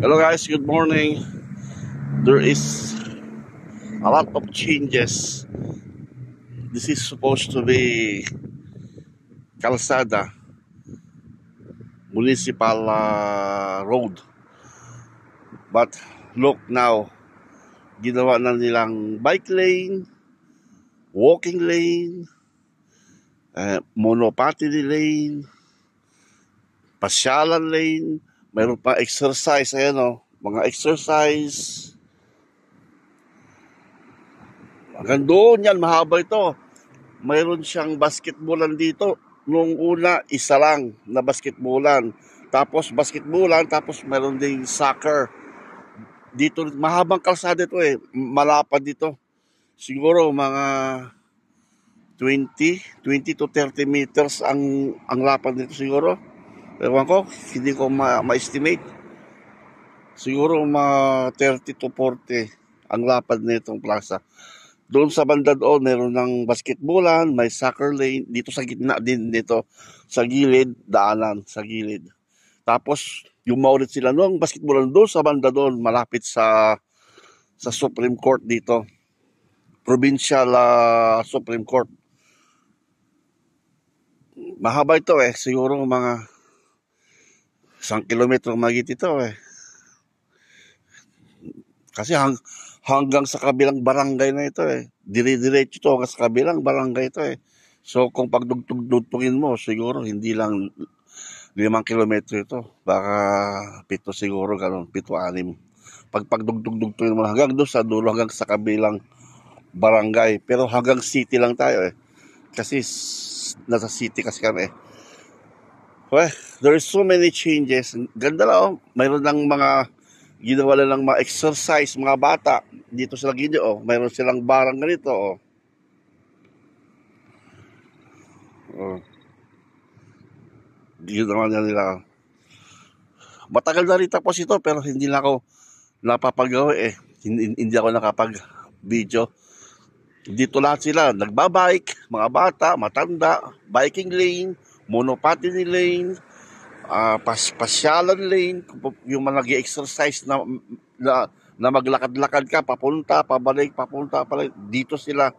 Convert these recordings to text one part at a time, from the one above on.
Hello guys, good morning. There is a lot of changes. This is supposed to be Calzada, municipal road. But look now, ginawa na nilang bike lane, walking lane, monopathy lane, pasyalan lane, mayroon pa exercise, ayan o, mga exercise. Hanggang doon yan, mahaba ito. Mayroon siyang basketballan dito. Nung una, isa lang na basketballan. Tapos basketballan, tapos mayroon ding soccer. Dito, mahabang kalsada ito eh. Malapad dito. Siguro mga 20 to 30 meters ang lapad nito siguro. Ewan ko, hindi ko ma-estimate. Siguro mga 30 to 40 ang lapad nitong plaza. Doon sa banda doon, meron ng basketballan, may soccer lane, dito sa gitna din dito, sa gilid, daanan, sa gilid. Tapos, yung maulit sila noong basketballan doon sa banda doon, malapit sa Supreme Court dito. Provincial Supreme Court. Mahaba ito eh, siguro mga 1 kilometro magit ito eh. Kasi hanggang sa kabilang barangay na ito eh. Dire-diretso ito hanggang sa kabilang barangay ito eh. So kung pagdugtugin mo, siguro hindi lang 5 kilometro ito. Baka 7 siguro, ganun, 7-6. Pagdugtugin mo hanggang doon sa dulo, hanggang sa kabilang barangay. Pero hanggang city lang tayo eh. Kasi nasa city kasi kami eh. Well, there's so many changes. Ganda lang oh. Mayroon ng mga ginawa lang ng mga exercise, mga bata. Dito sa Lagino, oh. Mayroon silang barang ganito, oh. Oh. Ginawa nila. Matagal na rin tapos ito, pero hindi na ako napapagawa eh. Hindi ako nakapag-video. Dito lahat sila, nagbabike, mga bata, matanda, biking lane, monopathy lane, pasyalan lane, yung mga nag-exercise na maglakad-lakad ka, papunta, pabalik, papunta, pabalik. Dito sila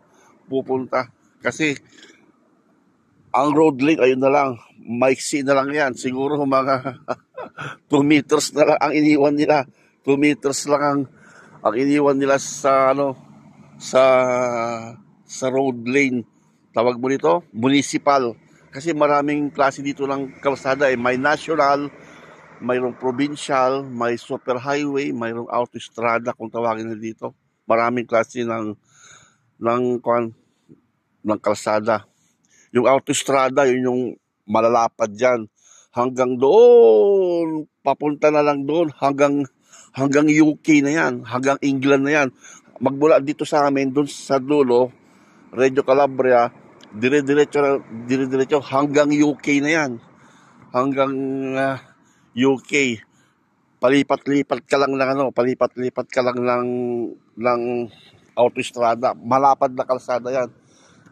pupunta. Kasi ang road lane, ayun na lang, maiksi na lang yan. Siguro mga 2 meters na lang ang iniwan nila. 2 meters lang ang iniwan nila sa sa sa road lane. Tawag mo nito, municipal. Kasi maraming klase dito ng kalsada eh. May national, mayroong provincial, may super highway, mayroong autostrada kung tawagin na dito. Maraming klase ng ng kalsada. Yung autostrada, yun yung malalapad dyan. Hanggang doon, papunta na lang doon, hanggang UK na yan, hanggang England na yan. Magmula dito sa amin, doon sa dulo, Reggio Calabria, dire-diretso hanggang UK na yan. Hanggang UK. Palipat-lipat ka lang palipat-lipat ka lang ng autostrada. Malapad na kalsada yan.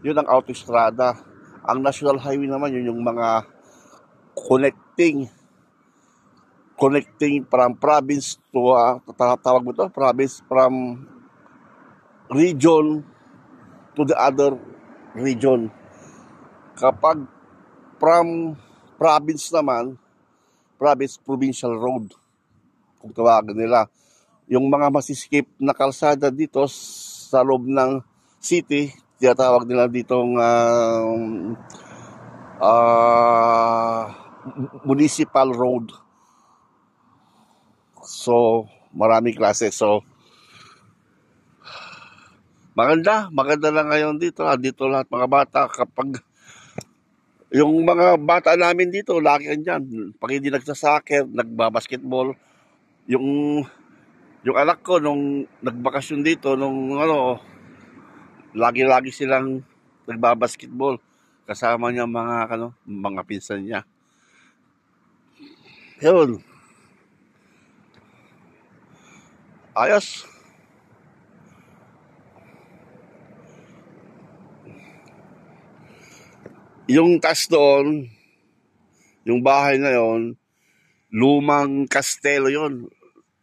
Yun ang autostrada. Ang national highway naman, yun yung mga connecting from province to, tawag mo to, province from region to the other region. Kapag from province naman, provincial road, kung tawagan nila. Yung mga masiskip na kalsada dito sa loob ng city, tinatawag nila ditong municipal road. So, maraming klase. So, maganda lang ngayon dito. Dito lahat mga bata. Kapag yung mga bata namin dito, laki yan dyan. Pag hindi nagsasoccer, nagbabasketball. Yung anak ko, nung nagbakasyon dito, lagi-lagi silang nagbabasketball. Kasama niya mga pinsan niya. Yun. Ayos. Yung taas doon, yung bahay na yon, lumang kastelo yon,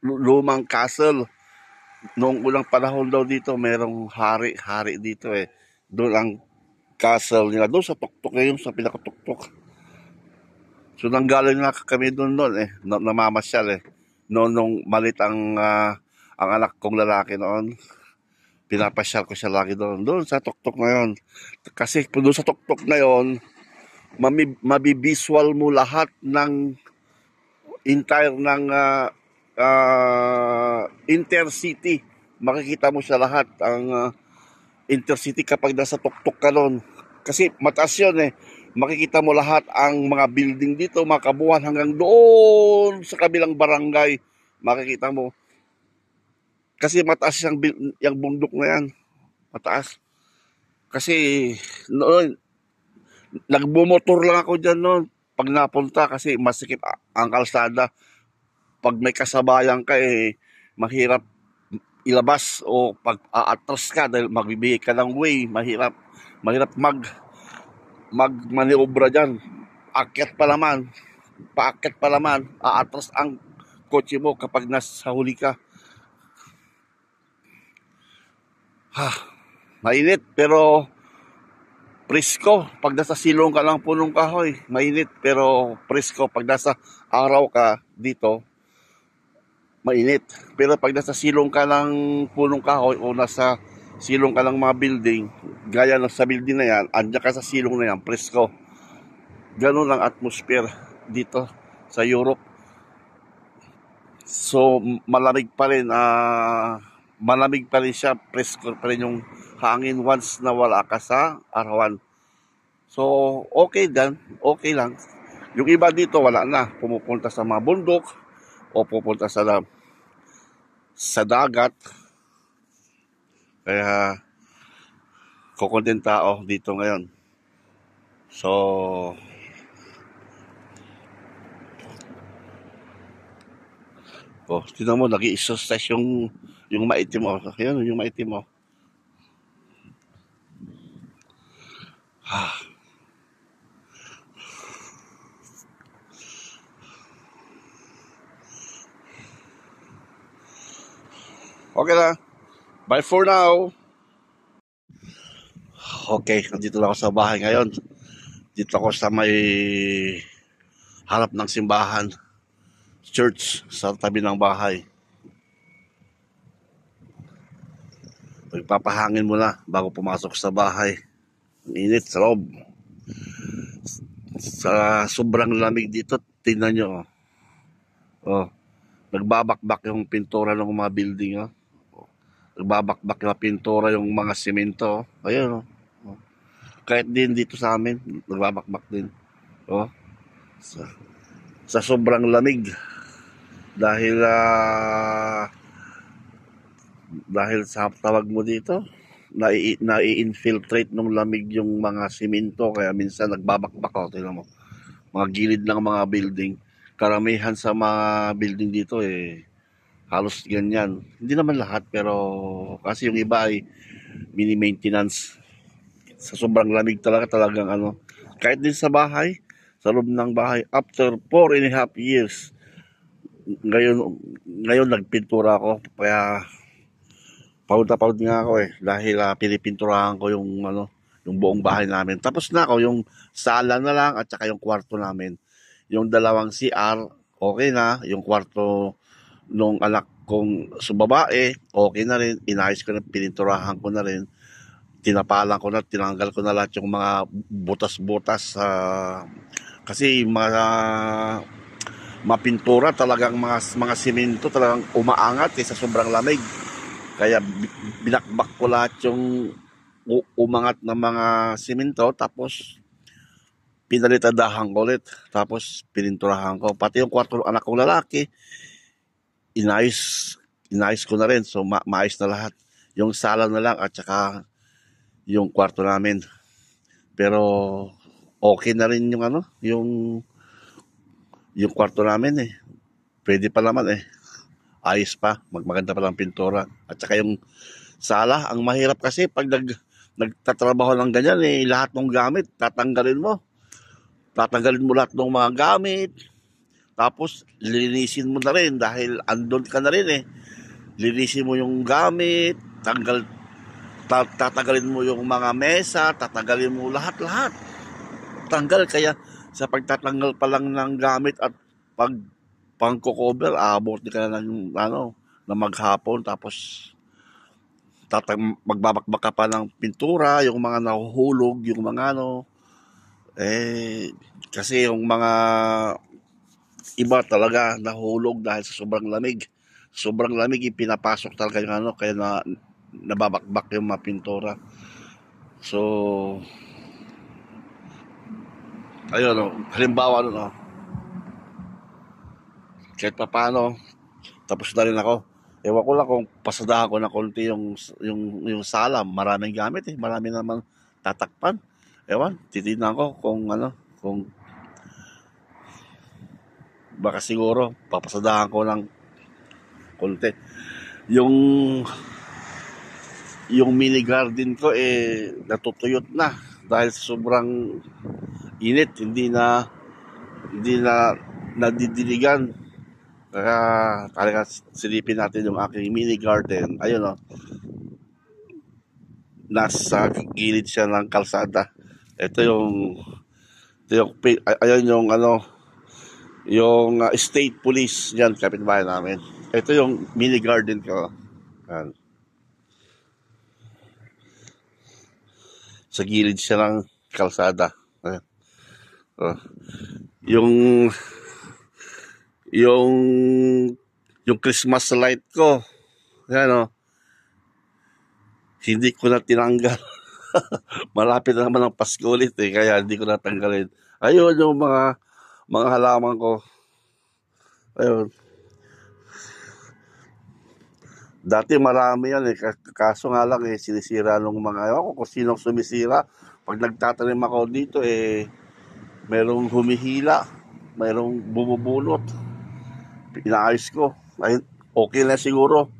lumang castle. Noong unang panahon daw dito, merong hari dito eh. Doon ang castle nila, doon sa tuktok na yun, sa pinakatuktok. So nanggaling na kami doon eh, namamasyal eh. Noon nung malit ang anak kong lalaki noon, pinapasyal ko siya lagi doon sa tuktok na yon. Kasi doon sa tuktok na yon, mabibisual mo lahat ng entire ng intercity. Makikita mo siya lahat ang intercity kapag nasa tuktok ka doon. Kasi mataas yun eh. Makikita mo lahat ang mga building dito, mga kabuhan hanggang doon sa kabilang barangay. Makikita mo. Kasi mataas yung bundok na yan. Mataas. Kasi noon, nagbumotor lang ako dyan noon. Pag napunta kasi masikip ang kalsada. Pag may kasabayan ka eh, mahirap ilabas o pag aatras ka dahil magbibigay ka ng way, mahirap magmaniobra dyan. Paakyat pa naman, aatras ang kotse mo kapag nasa huli ka. Mainit pero presko pag nasa silong ka lang punong kahoy. Mainit pero presko pag nasa araw ka dito. Mainit. Pero pag nasa silong ka ng punong kahoy o nasa silong ka ng mga building, gaya ng sa building na yan, andyan ka sa silong na yan, presko. Ganun ang atmosphere dito sa Europe. So, malamig pa rin siya, presko pa rin yung hangin once na wala ka sa arawan. So, okay okay lang. Yung iba dito, wala na. Pumupunta sa mga bundok, o pupunta sa dagat. Kaya kukunting tao dito ngayon. So tignan mo, nag-i-exercise yung maitim mo. Ayun, yung maitim mo. Okay na. Bye for now. Okay, nandito lang ako sa bahay ngayon. Dito ako sa may harap ng simbahan. Church sa tabi ng bahay. Magpapahangin muna bago pumasok sa bahay. Ang init sa loob. Sa sobrang lamig dito, tingnan nyo. Nagbabakbak yung pintura ng mga building. Nagbabakbak yung pintura yung mga simento. Ayun. Kahit din dito sa amin, nagbabakbak din. Sa sobrang lamig. Dahil sa tawag mo dito, nai-infiltrate ng lamig yung mga simento. Kaya minsan nagbabakbak. Tingnan mo. Mga gilid ng mga building. Karamihan sa mga building dito halos ganyan. Hindi naman lahat pero kasi yung iba ay mini-maintenance. Sa sobrang lamig talagang kahit din sa bahay, sa loob ng bahay, after 4.5 years, ngayon nagpintura ako, kaya pagod nga ako dahil pinipinturahan ko yung buong bahay namin. Tapos na ako, yung sala na lang at saka yung kwarto namin. Yung dalawang CR, okay na. Yung kwarto nung anak kong babae, okay na rin. Inayos ko na, pininturahan ko na rin. Tinapalan ko na, tinanggal ko na lahat yung mga butas-butas. Kasi mapintura talagang mga simento talagang umaangat sa sobrang lamig. Kaya binakbak ko lahat yung umangat na mga simento, tapos pinalitadahan ko ulit, tapos pininturahan ko. Pati yung kwarto ng anak kong lalaki, inayos ko na rin. So maayos na lahat. Yung sala na lang at saka yung kwarto namin. Pero okay na rin yung kwarto namin Pwede pa naman ayos pa, maganda pa lang pintura. At saka yung sala, ang mahirap kasi pag nagtatrabaho ng ganyan lahat ng gamit tatanggalin mo lahat ng mga gamit, Tapos, linisin mo na rin dahil andon ka na rin eh. Linisin mo yung gamit, tatagalin mo yung mga mesa, tatagalin mo lahat-lahat. Tanggal, kaya sa pagtatanggal pa lang ng gamit at pang-cover, abot ka na ng na maghapon, tapos magbabakbak ka pa ng pintura, yung mga nahuhulog, yung mga kasi yung mga iba talaga nahulog dahil sa sobrang lamig. Sobrang lamig, pinapasok talaga yung kaya nababakbak yung mga pintura. So, ayun, halimbawa kahit pa paano, tapos na rin ako. Ewan ko lang kung pasadahan ko na konti yung sala. Maraming gamit eh. Marami naman tatakpan. Ewan, titignan ko kung baka siguro papasadahan ko ng konti. Yung mini garden ko natutuyot na dahil sa sobrang init, hindi na nadidiligan. Kaya talaga silipin natin yung aking mini garden. Ayun nasa gilid siya ng kalsada. Ayun yung state police diyan, kapitbahay namin. Ito yung mini garden ko. Ayan. Sa gilid siya ng kalsada. Ayan. Yung Christmas light ko, hindi ko na tinanggal. Malapit na naman ang Pasko ulit kaya hindi ko na tanggalin. Ayun yung mga halaman ko. Ayun. Dati marami yan kaso nga lang sinisira nung mga, ewan ko kung sinong sumisira. Pag nagtatanim ako dito merong humihila, merong bumubulot. Inaayos ko. Ay, okay na siguro.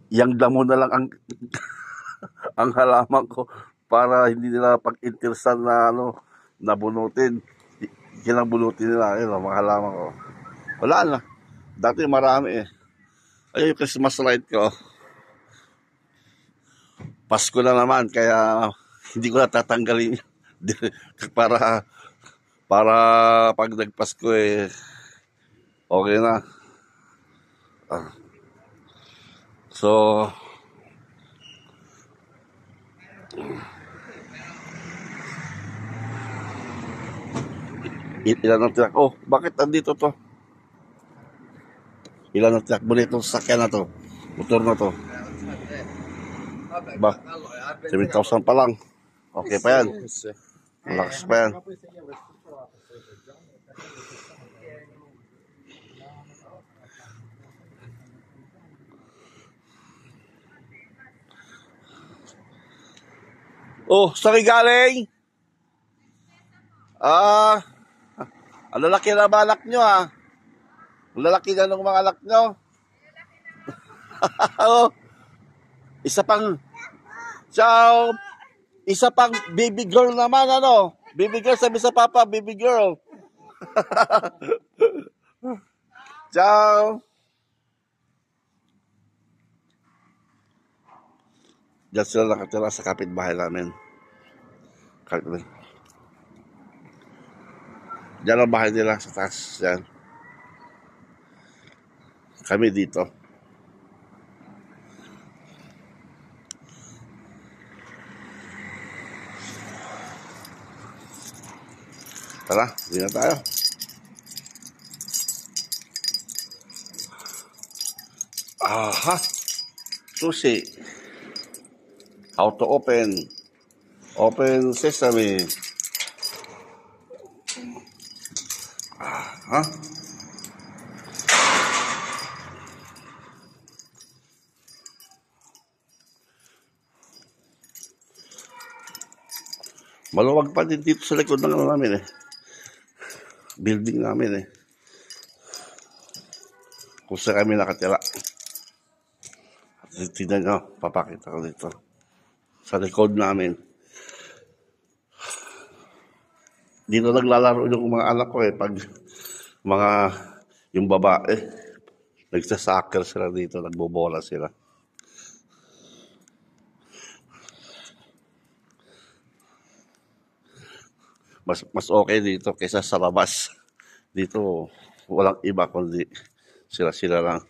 Yang damo na lang ang halaman ko para hindi nila pag-interesan na nabunutin. Kinabunutin nila mga halaman ko. Wala na. Dati marami Ayun yung Christmas light ko. Pasko na naman kaya hindi ko na tatanggalin para pag nagpasko okay na. So, ilan ang tiyak? Bakit andito to? Ilan ang tiyak mo nitong sasakyan na to? Motor na to? Ba? 7,000 pa lang. Okay pa yan. Malakas pa yan. Saan galing? Ang lalaki na balak nyo Ang lalaki na ng mga anak nyo. Isa pang baby girl naman Baby girl, sabi sa papa, baby girl. Ciao. Diyan sila nakatira sa kapitbahay namin. Diyan ang bahay nila sa taas. Diyan. Kami dito. Tara, hindi na tayo. Aha! Susi. How to open. Open sesame. Aha. Maluwag pa din dito sa likod ng namin building namin kung saan kami nakatira. Tignan nyo, papakita ko dito sa likod namin. Dito naglalaro yung mga anak ko pag Mga, yung babae, nagsasoccer sila dito, nagbobola sila. Mas okay dito kaysa sa labas. Dito, walang iba kundi sila-sila lang.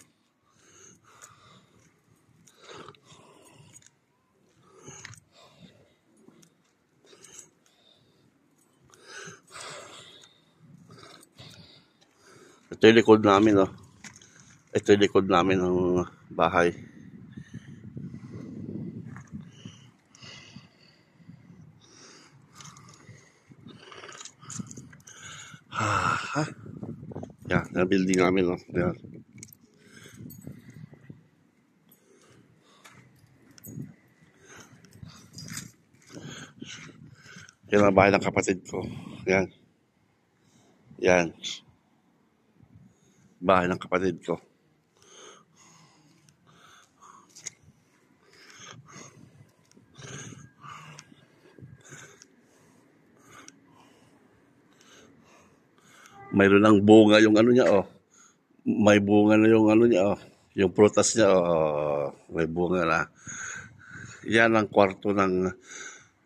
Ito yung likod namin, oh. Ito yung likod namin ng bahay. Yan, yung building namin, oh. Yan. Yan ang bahay ng kapatid ko. Yan. Yan. Bahay ng kapatid ko. Mayroon ng bunga yung ano niya, oh. May bunga na yung ano niya, oh. Yung prutas niya, oh. May bunga na. Yan ang kwarto ng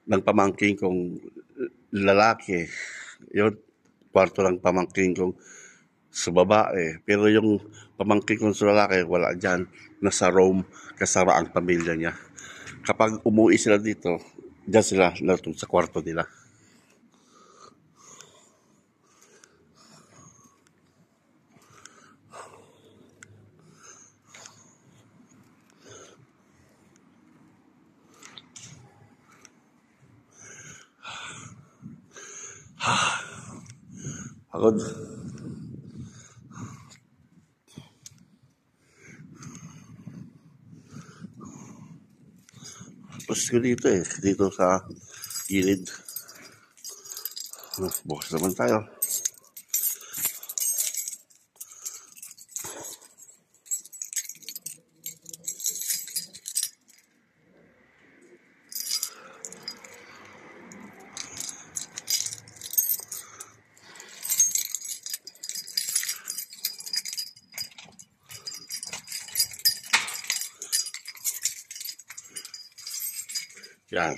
pamangking kong lalaki. Yun, kwarto ng pamangking kong sa babae. Pero yung pamangking kong sa lalaki, wala dyan. Nasa Rome, kasama ang pamilya niya. Kapag umuwi sila dito, dyan sila natutulog sa kwarto nila. Pagod. Tapos ko dito eh. Dito sa gilid. Bukas naman tayo. Yan.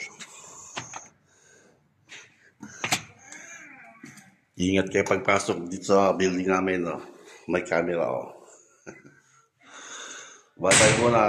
Ingat kayo pagpasok dito sa building namin, no? May camera, oh. Bye-bye muna.